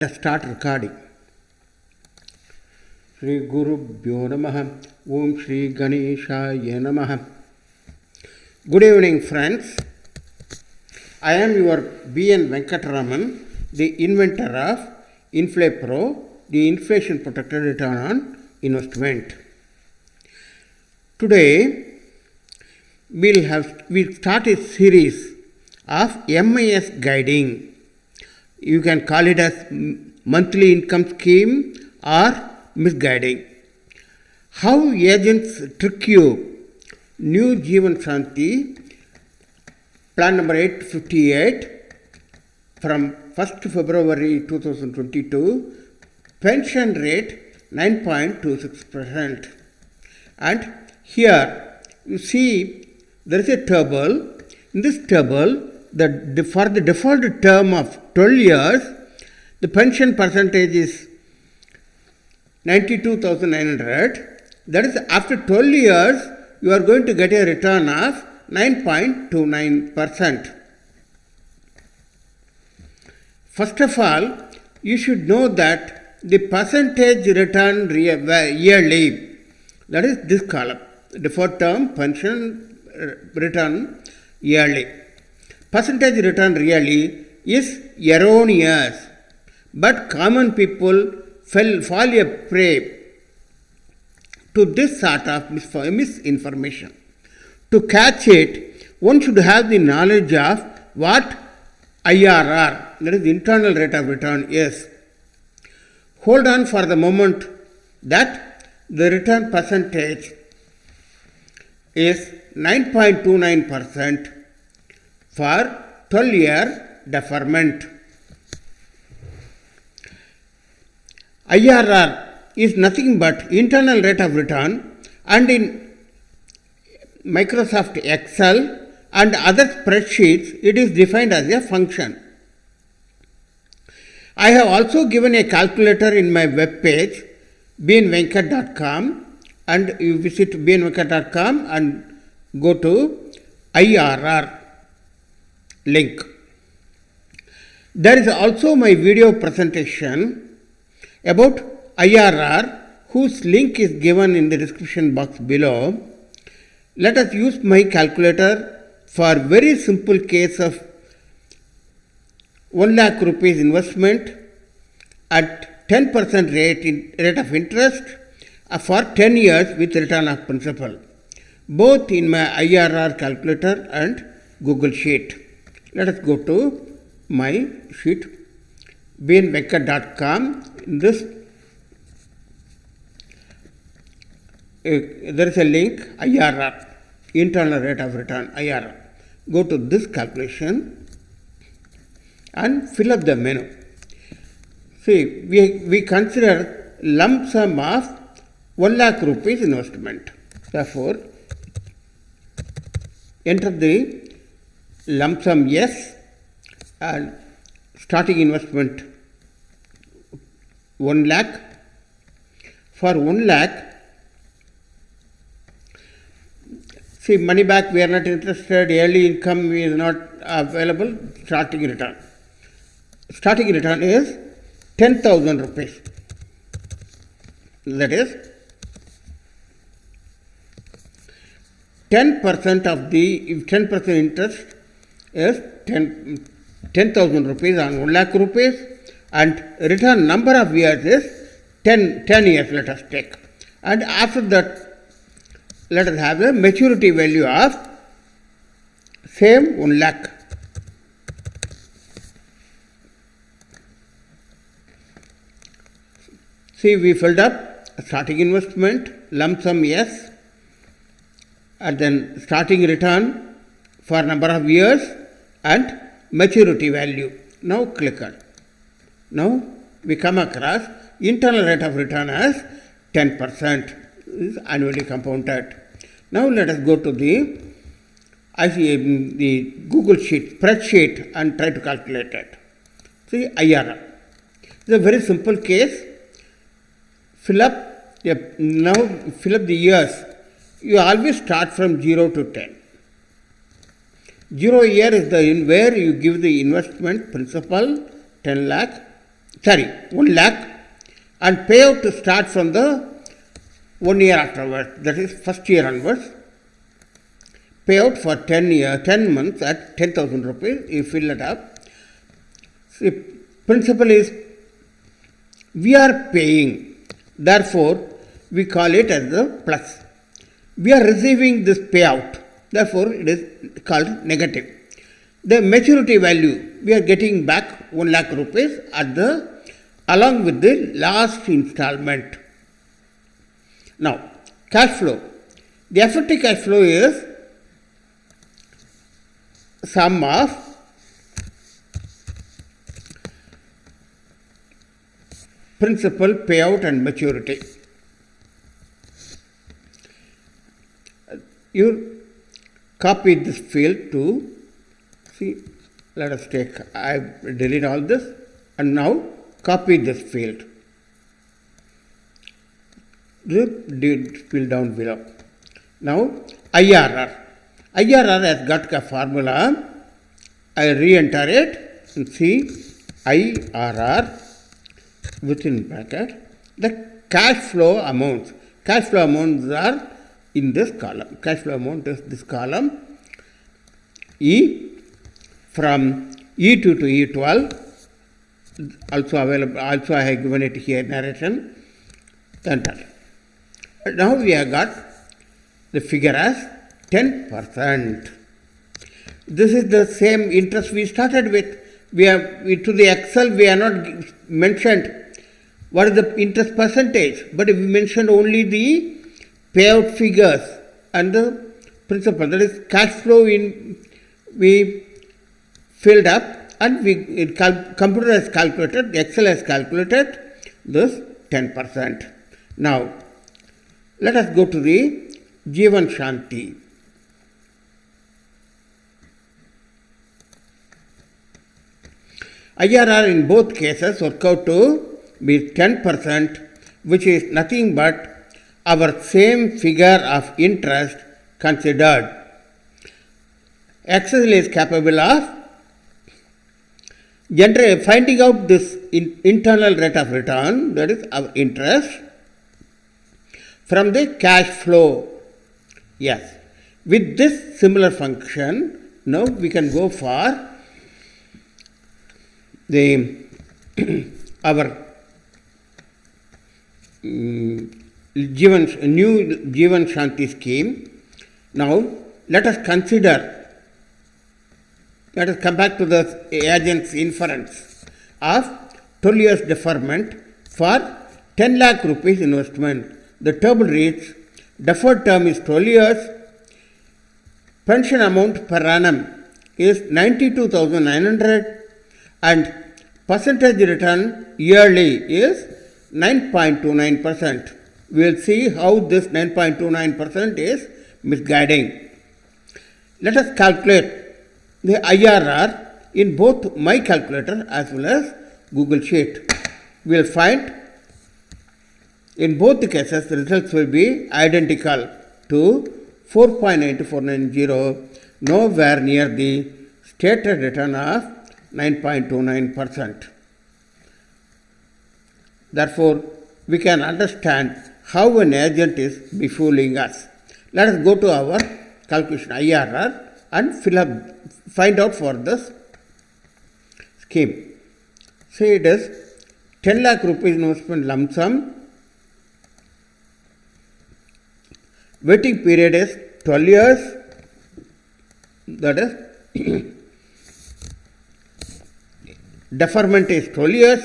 Let's start recording. Shri Gurubhyo Namaha. Om Shri Ganeshaya Namaha. Good evening, friends. I am your B.N. Venkataraman, the inventor of InflaPro, the inflation protected return on investment. Today, we'll start a series of MIS guiding. You can call it as monthly income scheme or misguiding. How agents trick you. New JEEVAN SHANTI, plan number 858 from 1st February 2022, pension rate 9.26%. And here you see there is a table. In this table, for the default term of 12 years, the pension percentage is 92,900. That is, after 12 years, you are going to get a return of 9.29%. First of all, you should know that the percentage return yearly, that is this column, default term pension return yearly. Percentage return really is erroneous, but common people fall a prey to this sort of misinformation. To catch it, one should have the knowledge of what IRR, that is internal rate of return, is. Hold on for the moment that the return percentage is 9.29% for 12-year deferment. IRR is nothing but internal rate of return, and in Microsoft Excel and other spreadsheets it is defined as a function. I have also given a calculator in my webpage bnvenkat.com, and you visit bnvenkat.com and go to IRR link. There is also my video presentation about IRR, whose link is given in the description box below. Let us use my calculator for very simple case of 1 lakh rupees investment at 10% rate of interest for 10 years with return of principal, both in my IRR calculator and Google Sheet. Let us go to my sheet, bnvenkat.com. In this, there is a link, IRR, internal rate of return, IRR. Go to this calculation and fill up the menu. See, we consider lump sum of 1 lakh rupees investment. Therefore, enter the lump sum yes, and starting investment 1 lakh. For 1 lakh, see, money back we are not interested, yearly income is not available, starting return. Starting return is 10,000 rupees. That is 10% of the, if 10% interest is 10,000 rupees on 1 lakh rupees, and return number of years is 10 years, let us take. And after that, let us have the maturity value of same 1 lakh. See, we filled up starting investment, lump sum yes, and then starting return for number of years and maturity value. Now click on. Now we come across internal rate of return as 10%, is annually compounded. Now let us go to the Google Sheet, spreadsheet, and try to calculate it. See, IRR. It's a very simple case. Fill up the years. You always start from 0 to 10. 0 year is where you give the investment principal 10 lakh, 1 lakh, and payout to start from the 1 year afterwards, that is first year onwards. Payout for 10 months at 10,000 rupees, you fill it up. The principle is we are paying, therefore we call it as the plus. We are receiving this payout, therefore it is called negative. The maturity value, we are getting back 1 lakh rupees along with the last installment. Now, cash flow. The effective cash flow is sum of principal, payout and maturity. You copy this field to see. Let us take, I delete all this and now copy this field. Fill down below. Now IRR. IRR has got a formula. I re-enter it and see IRR within bracket. The cash flow amounts. Cash flow amounts are in this column. Cash flow amount is this column. E from E2 to E12. Also available. Also I have given it here narration. Enter. Now we have got the figure as 10%. This is the same interest we started with. To the Excel we have not mentioned what is the interest percentage, but we mentioned only the payout figures and the principal, that is cash flow we filled up and computer has calculated, Excel has calculated this 10%. Now let us go to the JEEVAN SHANTI. IRR in both cases work out to be 10%, which is nothing but our same figure of interest considered. Excel is capable of finding out this internal rate of return, that is our interest, from the cash flow. Yes. With this similar function, now we can go for the our new JEEVAN SHANTI scheme. Now let us come back to the agent's inference of 12 years deferment for 10 lakh rupees investment. The table reads, deferred term is 12 years, pension amount per annum is 92,900 and percentage return yearly is 9.29%. We will see how this 9.29% is misguiding. Let us calculate the IRR in both my calculator as well as Google Sheet. We will find in both the cases the results will be identical to 4.92490, nowhere near the stated return of 9.29%. Therefore, we can understand how an agent is befooling us. Let us go to our calculation IRR and find out for this scheme. Say it is 10 lakh rupees investment lump sum. Waiting period is 12 years. That is deferment is 12 years.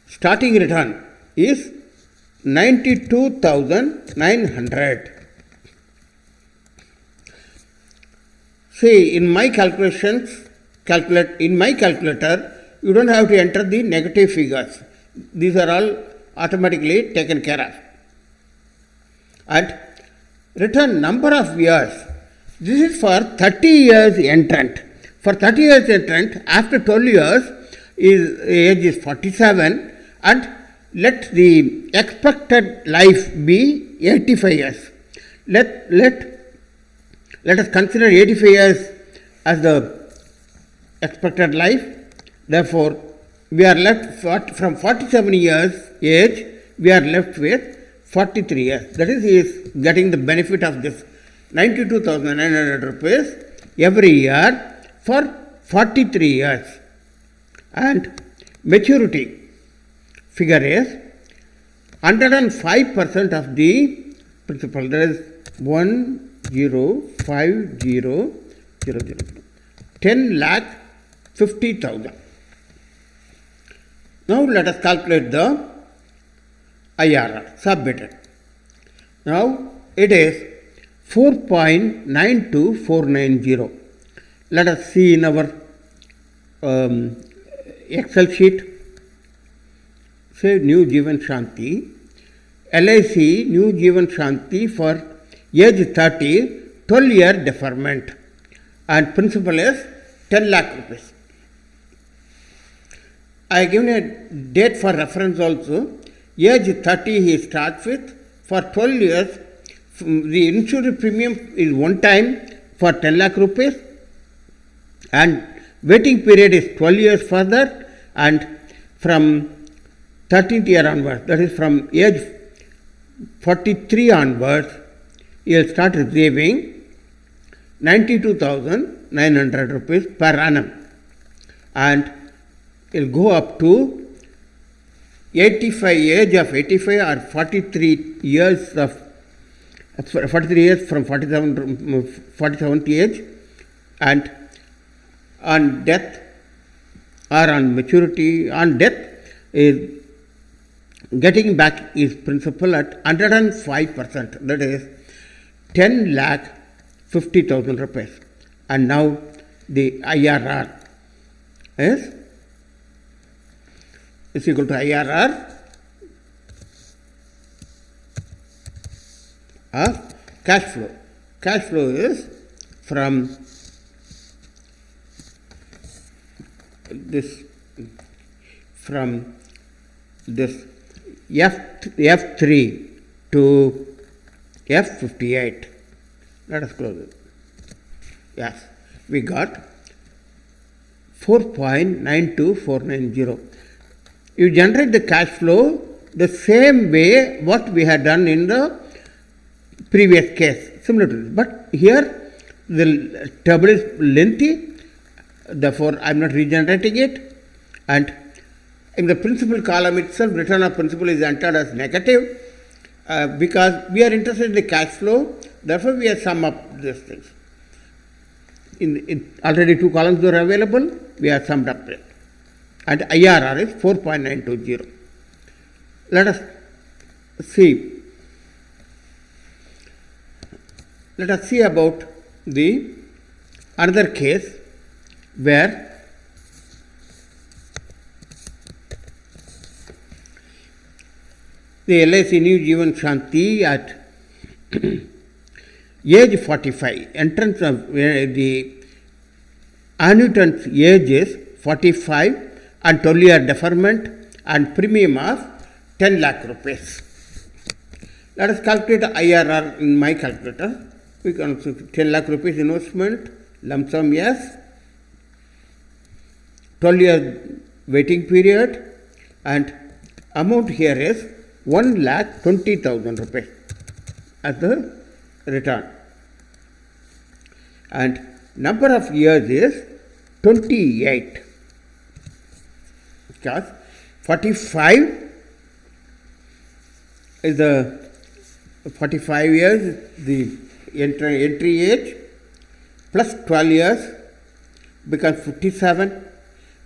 Starting return is 92,900. See, in my calculator, you don't have to enter the negative figures. These are all automatically taken care of. And return number of years. This is for 30 years entrant. For 30 years entrant, after 12 years, age is 47, and let the expected life be 85 years. Let us consider 85 years as the expected life. Therefore, we are left from 47 years age, we are left with 43 years. That is, he is getting the benefit of this 92,900 rupees every year for 43 years. And maturity figure is 105% of the principal. That is 1050,000, 10,50,000. Now let us calculate the IRR submitted. Now it is 4.92490. Let us see in our Excel sheet. Say new JEEVAN Shanti, LIC new JEEVAN Shanti for age 30, 12-year deferment, and principal is 10 lakh rupees. I have given a date for reference also. Age 30 he starts with. For 12 years, the insurance premium is one time for 10 lakh rupees, and waiting period is 12 years further, and from 13th year onwards, that is from age 43 onwards, you will start receiving 92,900 rupees per annum, and it will go up to 85, age of 85 or 43 years of 43 years from 47th age, and on death or on maturity, on death is getting back his principal at 105%, that is 10,50,000 rupees. And now the IRR is equal to IRR of cash flow. Cash flow is from this F3 to F58. Let us close it. Yes, we got 4.92490. You generate the cash flow the same way what we had done in the previous case, similar to this. But here the table is lengthy, therefore I am not regenerating it, and in the principal column itself, return of principal is entered as negative because we are interested in the cash flow, therefore we have sum up these things. In already two columns were available, we have summed up it. And IRR is 4.920. Let us see about the another case where the LIC new JEEVAN Shanti at age 45, entrance of the annuitant's age is 45 and 12-year deferment and premium of 10 lakh rupees. Let us calculate IRR in my calculator. We can also 10 lakh rupees investment, lump sum yes, 12-year waiting period, and amount here is 1,20,000 rupees as the return, and number of years is 28, because 45 is the 45 years the entry age plus 12 years becomes 57,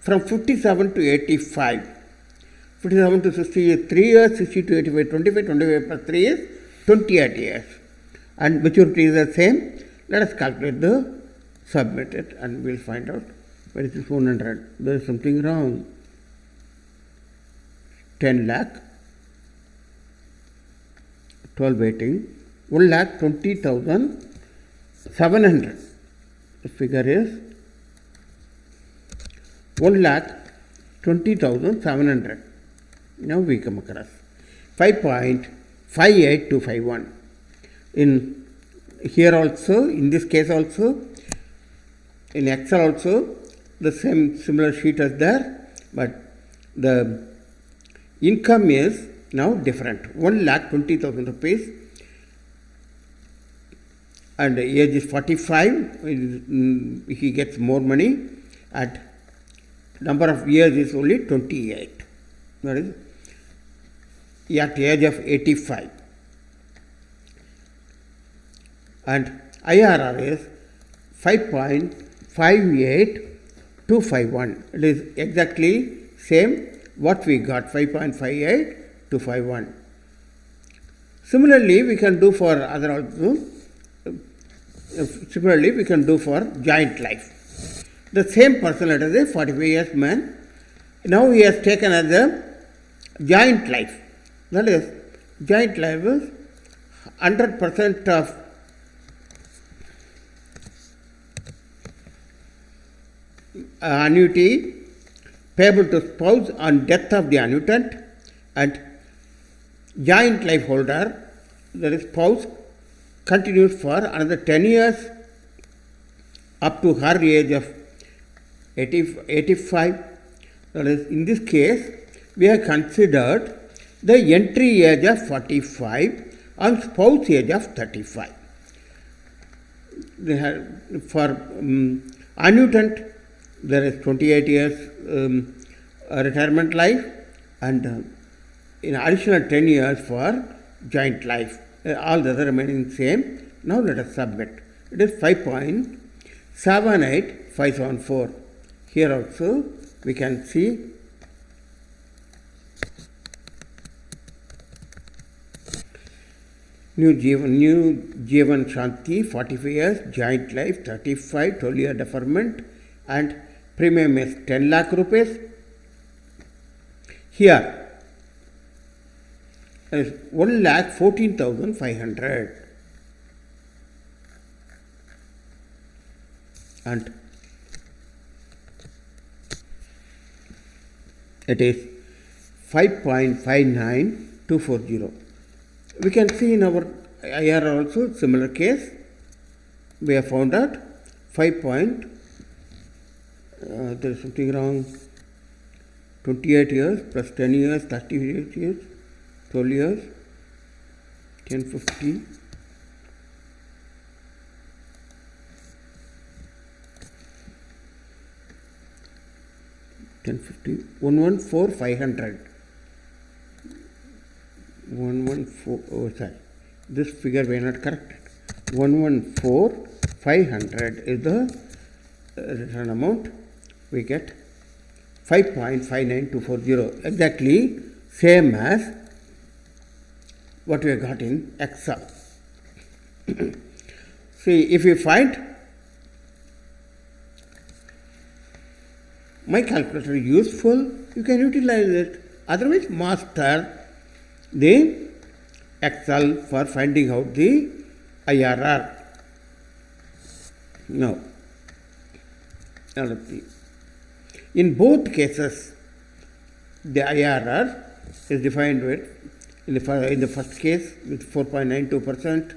from 57 to 85, 57 to 60 is 3 years, 60 to 85, 25, 25 plus 3 is 28 years, and maturity is the same. Let us calculate the submitted and we will find out where is this 100. There is something wrong. 10 lakh, 12 waiting, 1,20,700. The figure is 1,20,700. Now we come across 5.58251. In here also, in this case also, in Excel also, the same similar sheet is there, but the income is now different. 1,20,000 rupees, and the age is 45, he gets more money, and number of years is only 28. That is, at the age of 85. And IRR is 5.58251. It is exactly same what we got, 5.58251. Similarly, we can do for other also. Similarly, we can do for joint life. The same person, let us say 45 years man, now he has taken as a joint life. That is, joint life is 100% of annuity payable to spouse on death of the annuitant, and joint life holder, that is spouse, continues for another 10 years up to her age of 85. That is, in this case, we have considered the entry age of 45 and spouse age of 35. They have, for annuitant, there is 28 years retirement life, and in additional 10 years for joint life. All the other remaining same. Now let us submit. It is 5.78574. Here also we can see new JEEVAN Shanti, 45 years, joint life, 35, 12-year deferment, and premium is 10 lakh rupees. Here is 1,14,500, and it is 5.59240. We can see in our IR also similar case. We have found out 5. There is something wrong. 28 years plus 10 years, 38 years, 12 years, 1050. $1050, 114,500. 114. Oh, sorry, this figure we are not correct. 114,500 is the return amount. We get 5.59240, exactly same as what we have got in Excel. See, if you find my calculator useful, you can utilize it. Otherwise, master the Excel for finding out the IRR. Now, in both cases, the IRR is defined with, in the first case with 4.92%,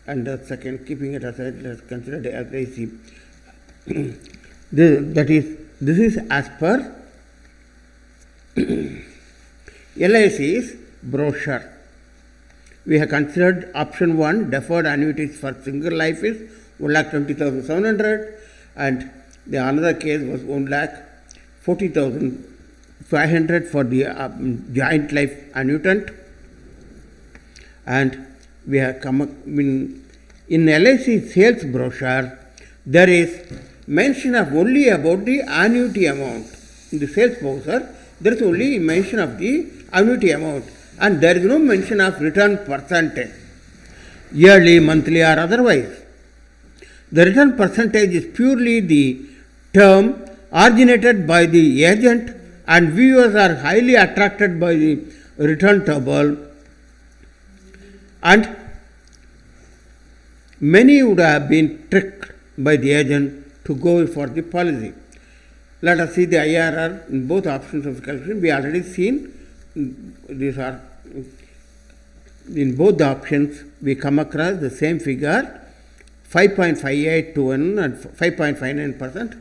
and the second, keeping it aside, let us consider the LIC. This is as per LIC's brochure. We have considered option 1, deferred annuities for single life is 1,20,700, and the another case was 1,40,500 for the joint life annuitant. And we have come up in LIC sales brochure, there is mention of only about the annuity amount. In the sales brochure, there is only mention of the annuity amount, and there is no mention of return percentage, yearly, monthly, or otherwise. The return percentage is purely the term originated by the agent, and viewers are highly attracted by the return table, and many would have been tricked by the agent to go for the policy. Let us see the IRR in both options of calculation. We already seen these are in both the options. We come across the same figure, 5.5821 and 5.59%.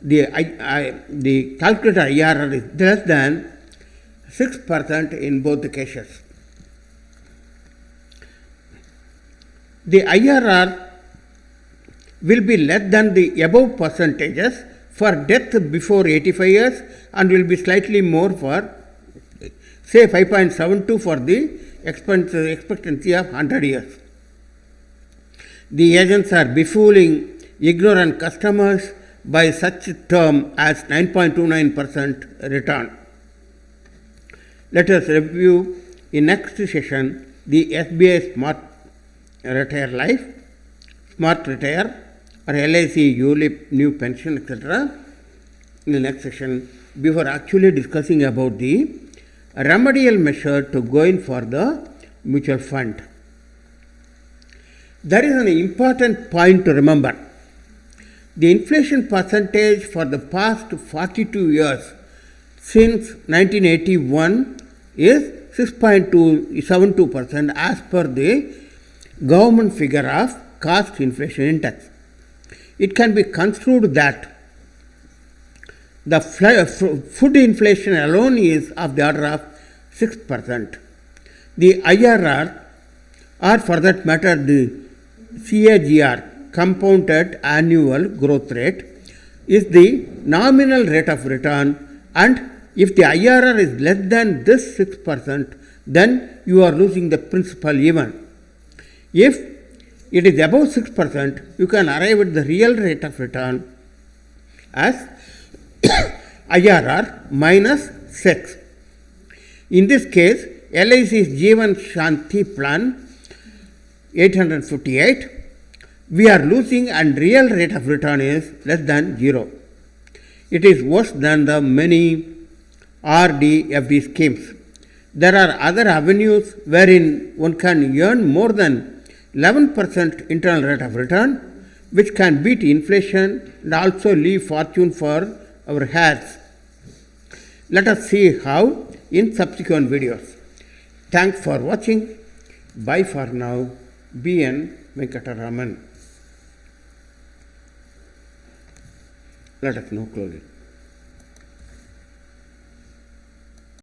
the calculated IRR is less than 6% in both the cases. The IRR will be less than the above percentages for death before 85 years and will be slightly more for, say, 5.72 for the expectancy of 100 years. The agents are befooling ignorant customers by such term as 9.29% return. Let us review in next session the SBI Smart Retire Life, Smart Retire, or LIC ULIP New Pension, etc. in the next session, before actually discussing about the remedial measure to go in for the mutual fund. There is an important point to remember. The inflation percentage for the past 42 years since 1981 is 6.272% as per the government figure of cost inflation index. It can be construed that the food inflation alone is of the order of 6%. The IRR, or for that matter the CAGR, compounded annual growth rate, is the nominal rate of return, and if the IRR is less than this 6%, then you are losing the principal even. If it is above 6%, you can arrive at the real rate of return as IRR minus 6. In this case, LIC's JEEVAN SHANTI plan 858, we are losing and real rate of return is less than 0. It is worse than the many RDFD schemes. There are other avenues wherein one can earn more than 11% internal rate of return, which can beat inflation and also leave fortune for our heirs. Let us see how in subsequent videos. Thanks for watching. Bye for now. B.N. Venkataraman. Let us now close it.